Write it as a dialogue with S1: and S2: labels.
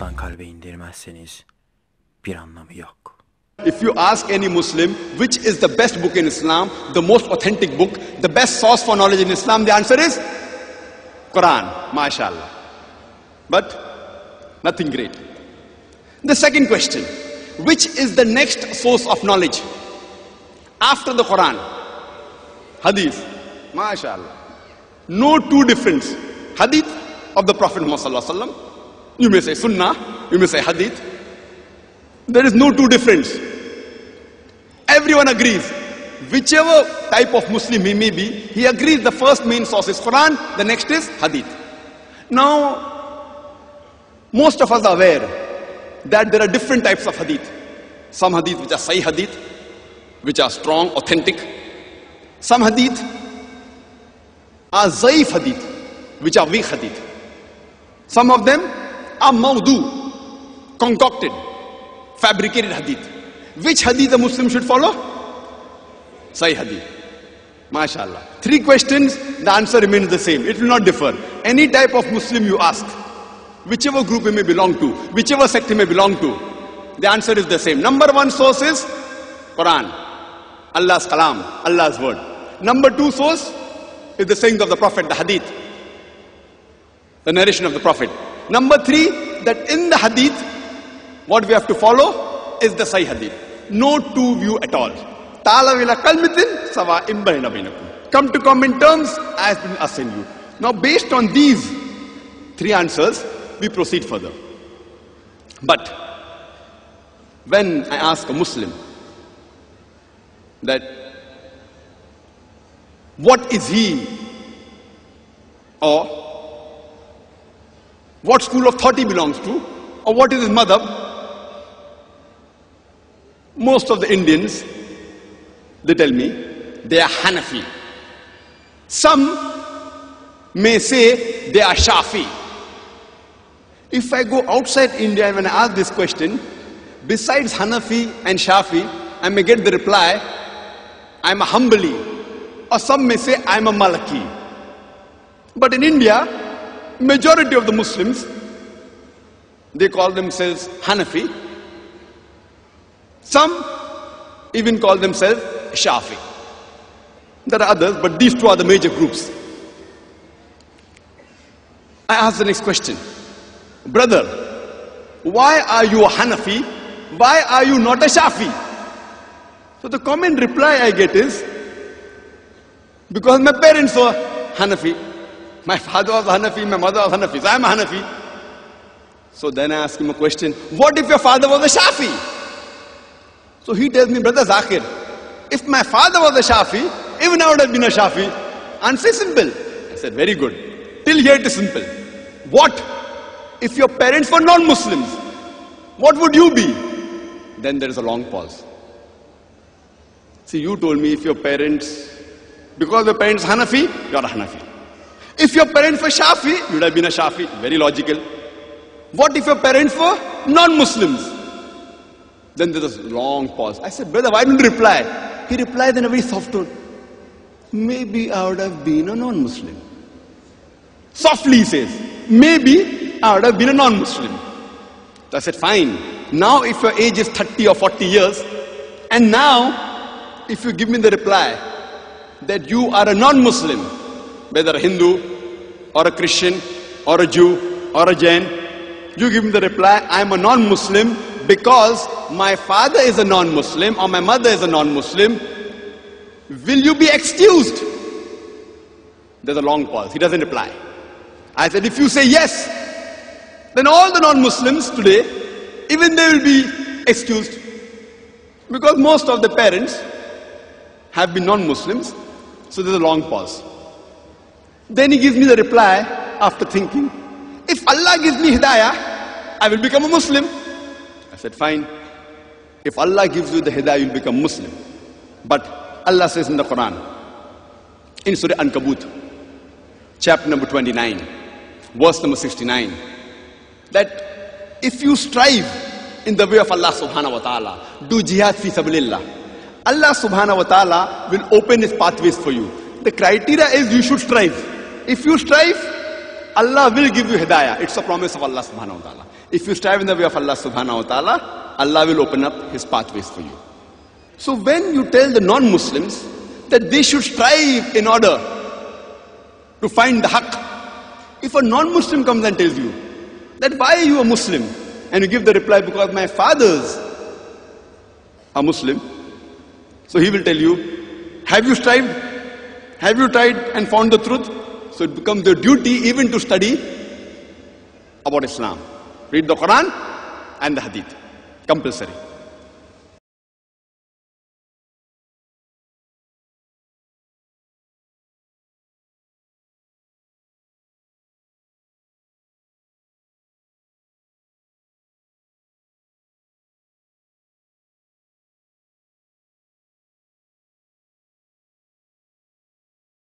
S1: kalpten kalbe indirmezseniz bir anlamı yok.
S2: If you ask any Muslim, which is the best book in Islam, the most authentic book, the best source for knowledge in Islam, the answer is Quran, mashallah. But nothing great. The second question, which is the next source of knowledge after the Quran? Hadith, mashallah. No two difference. Hadith of the Prophet Muhammad sallallahu alaihi wasallam. You may say Sunnah, you may say Hadith. There is no two difference. Everyone agrees. Whichever type of Muslim he may be, he agrees the first main source is Quran, the next is Hadith. Now, most of us are aware that there are different types of Hadith. Some Hadith which are Sahih Hadith, which are strong, authentic. Some Hadith are Zaif Hadith, which are weak Hadith. Some of them are Mawdu, concocted, fabricated Hadith. Which Hadith a Muslim should follow? Sahih Hadith. MashaAllah. Three questions, the answer remains the same. It will not differ. Any type of Muslim you ask, whichever group he may belong to, whichever sect he may belong to, the answer is the same. Number one source is Quran, Allah's Kalam, Allah's word. Number two source is the sayings of the Prophet, the Hadith, the narration of the Prophet. Number three, that in the Hadith, what we have to follow is the Sahih Hadith. No two view at all. Come to common terms as been assigned you. Now based on these three answers, we proceed further. But when I ask a Muslim that what is he or what school of thought he belongs to or what is his madhab, most of the Indians, they tell me they are Hanafi. Some may say they are Shafi. If I go outside India and when I ask this question, besides Hanafi and Shafi, I may get the reply, I'm a Hanbali. Or some may say, I'm a Maliki. But in India, majority of the Muslims, they call themselves Hanafi. Some even call themselves Shafi. There are others, but these two are the major groups. I ask the next question. Brother, why are you a Hanafi? Why are you not a Shafi? So the common reply I get is, because my parents were Hanafi. My father was Hanafi, my mother was Hanafi, so I am a Hanafi. So then I ask him a question, what if your father was a Shafi? So he tells me, brother Zakir, if my father was a Shafi, even I would have been a Shafi. Answer is simple. I said, very good. Till here it is simple. What if your parents were non-Muslims? What would you be? Then there is a long pause. See, you told me if your parents, because your parents are Hanafi, you are a Hanafi. If your parents were Shafi, you would have been a Shafi. Very logical. What if your parents were non-Muslims? Then there is a long pause. I said, brother, why didn't you reply? He replied in a very soft tone. Maybe I would have been a non-Muslim. Softly he says, maybe I would have been a non-Muslim. So I said, fine. Now if your age is 30 or 40 years, and now if you give me the reply that you are a non-Muslim, whether a Hindu or a Christian or a Jew or a Jain, you give me the reply, I am a non-Muslim because my father is a non-Muslim or my mother is a non-Muslim, will you be excused? There's a long pause. He doesn't reply. I said, if you say yes, then all the non-Muslims today, even they will be excused. Because most of the parents have been non-Muslims, so there's a long pause. Then he gives me the reply after thinking, if Allah gives me hidayah, I will become a Muslim. I said, fine. If Allah gives you the hidayah, you'll become Muslim. But Allah says in the Quran, in Surah Ankabut, chapter number 29, verse number 69, that if you strive in the way of Allah subhanahu wa ta'ala, do jihad fi sabilillah, Allah subhanahu wa ta'ala will open his pathways for you. The criteria is you should strive. If you strive, Allah will give you hidayah. It's a promise of Allah subhanahu wa ta'ala. If you strive in the way of Allah subhanahu wa ta'ala, Allah will open up His pathways for you. So when you tell the non-Muslims that they should strive in order to find the haqq, if a non-Muslim comes and tells you that why are you a Muslim? And you give the reply, because my fathers are Muslim. So he will tell you, have you strived? Have you tried and found the truth? So it becomes your duty even to study about Islam. Read the Quran and the Hadith. Compulsory.